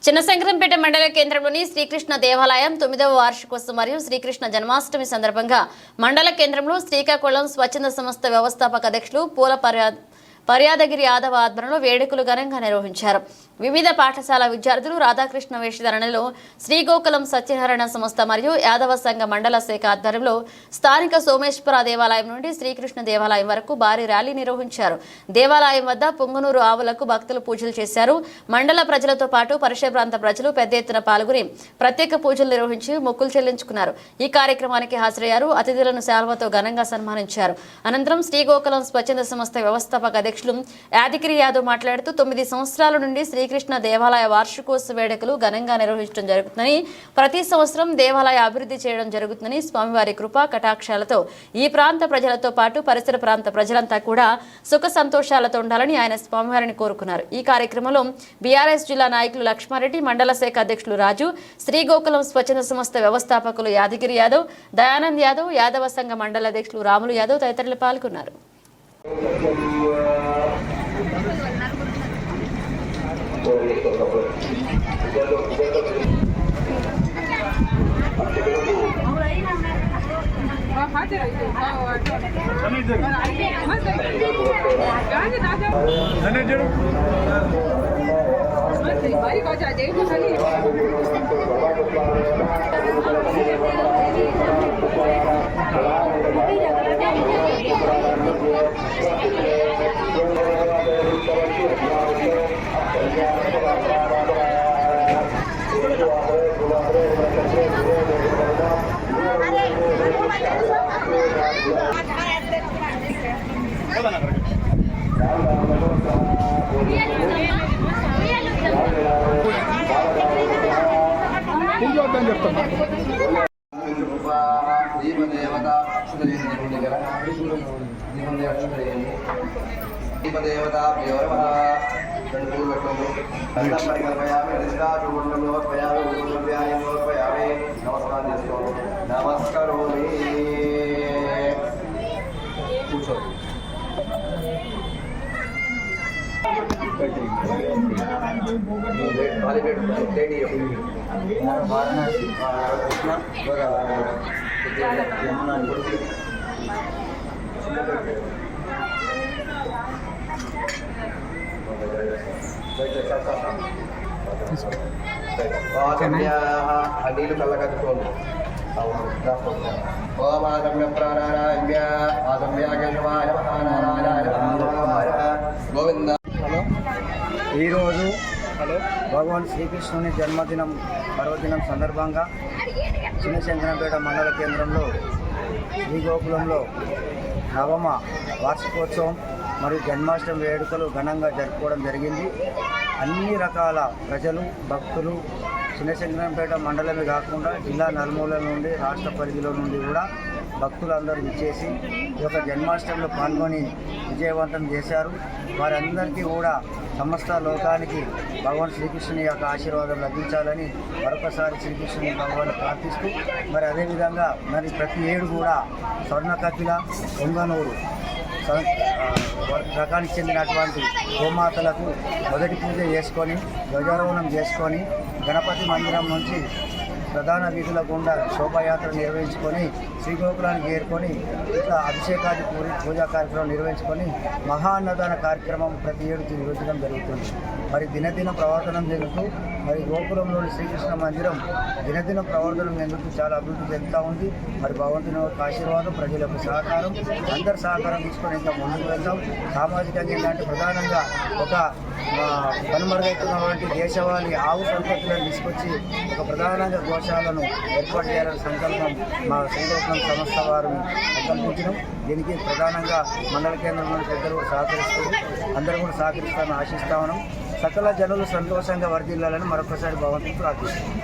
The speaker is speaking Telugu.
చిన్నశంకరంపేట మండల కేంద్రంలోని శ్రీకృష్ణ దేవాలయం 9వ వార్షికోత్సవం మరియు శ్రీకృష్ణ జన్మాష్టమి సందర్భంగా మండల కేంద్రంలో శ్రీకాకుళం స్వచ్ఛంద సంస్థ వ్యవస్థాపక అధ్యక్షులు పూల పర్యాదగిరి యాదవ ఆధ్వర్యంలో వేడుకలు ఘనంగా నిర్వహించారు. వివిధ పాఠశాల విద్యార్థులు రాధాకృష్ణ వేషధారణలో శ్రీగోకులం సత్యనారాయణ సంస్థ మరియు యాదవ సంఘ మండల శాఖ ఆధ్వర్యంలో స్థానిక సోమేశ్వర దేవాలయం నుండి శ్రీకృష్ణ దేవాలయం వరకు భారీ ర్యాలీ నిర్వహించారు. దేవాలయం వద్ద పొంగునూరు ఆవులకు భక్తులు పూజలు చేశారు. మండల ప్రజలతో పాటు పరిసర ప్రాంత ప్రజలు పెద్ద ఎత్తున పాల్గొని ప్రత్యేక పూజలు నిర్వహించి మొక్కులు చెల్లించుకున్నారు. ఈ కార్యక్రమానికి హాజరయ్యారు. అతిథులను శాల్వతో ఘనంగా సన్మానించారు. అనంతరం శ్రీగోకులం స్వచ్ఛంద సంస్థ వ్యవస్థాపక అధ్యక్షులు యాదగిరి యాదవ్ మాట్లాడుతూ 9 సంవత్సరాల నుండి శ్రీకృష్ణ దేవాలయ వార్షికోత్సవ వేడుకలు ఘనంగా నిర్వహించడం జరుగుతుందని, ప్రతి సంవత్సరం దేవాలయ అభివృద్ధి చేయడం జరుగుతుందని, స్వామివారి కృపా కటాక్షాలతో ఈ ప్రాంత ప్రజలతో పాటు పరిసర ప్రాంత ప్రజలంతా కూడా సుఖ సంతోషాలతో ఉండాలని ఆయన స్వామివారిని కోరుకున్నారు. ఈ కార్యక్రమంలో బీఆర్ఎస్ జిల్లా నాయకులు లక్ష్మారెడ్డి, మండల శాఖ అధ్యక్షులు రాజు, శ్రీగోకులం స్వచ్ఛంద సంస్థ వ్యవస్థాపకులు యాదగిరి యాదవ్, దయానంద్ యాదవ్, యాదవ సంఘ మండల అధ్యక్షులు రాములు యాదవ్ తదితరులు పాల్గొన్నారు. నీళ్ళు కళ్ళకట్టుకోండి. ఓం ఆగమ్య ప్రాణాయామ్య ఆగమ్య కేశవాయ గోవింద. ఈరోజు భగవాన్ శ్రీకృష్ణుని జన్మదినం పర్వదినం సందర్భంగా చిన్నశంకరంపేట మండల కేంద్రంలో శ్రీగోకులంలో 9వ వార్షికోత్సవం మరియు జన్మాష్టమి వేడుకలు ఘనంగా జరుపుకోవడం జరిగింది. అన్ని రకాల ప్రజలు, భక్తులు చిన్నశంకరంపేట మండలమే కాకుండా జిల్లా నలుమూలల నుండి, రాష్ట్ర పరిధిలో నుండి కూడా భక్తులందరూ విచ్చేసి ఈ యొక్క జన్మాష్టమిలో పాల్గొని విజయవంతం చేశారు. వారందరికీ కూడా సమస్త లోకానికి భగవాన్ శ్రీకృష్ణుని యొక్క ఆశీర్వాదం లభించాలని మరొకసారి శ్రీకృష్ణుని భగవాన్ని ప్రార్థిస్తూ, మరి అదేవిధంగా మరి ప్రతి ఏడు కూడా స్వర్ణకపిల, పొంగనూరు రకానికి చెందినటువంటి గోమాతలకు మొదటి పూజ చేసుకొని, ధ్వజారోహణం చేసుకొని, గణపతి మందిరం నుంచి ప్రధాన వీధుల గుండా శోభాయాత్ర నిర్వహించుకొని శ్రీగోకులానికి చేరుకొని ఇట్లా అభిషేకాది పూజా కార్యక్రమం నిర్వహించుకొని మహాన్నదాన కార్యక్రమం ప్రతి ఏడు నిర్వహించడం జరుగుతుంది. మరి దినదిన ప్రవర్తనం జరుగుతూ మరి గోకులంలోని శ్రీకృష్ణ మందిరం దినదిన ప్రవర్తనం ఎందుకు చాలా అభివృద్ధి చెందుతూ ఉంది. మరి భగవంతుని ఆశీర్వాదం, ప్రజలకు సహకారం, అందరి సహకారం తీసుకొని ఇంకా ముందుకు వెళ్తాం. సామాజికంగా ఏంటంటే ప్రధానంగా ఒక కనుమరుగైతున్నటువంటి దేశవాళీ ఆవు సంపత్తులను తీసుకొచ్చి ఒక ప్రధానంగా గోశాలను ఏర్పాటు చేయాలని సంకల్పం మా శ్రీగోకులం సంస్థ వారు సంకల్పించడం. దీనికి ప్రధానంగా మండల కేంద్రంలోని పెద్దలు కూడా సహకరిస్తారు. అందరూ కూడా సహకరిస్తామని ఆశిస్తా ఉన్నాం. సకల జనులు సంతోషంగా వర్ధిల్లాలని మరొకసారి భగవంతుని ప్రార్థిస్తున్నాం.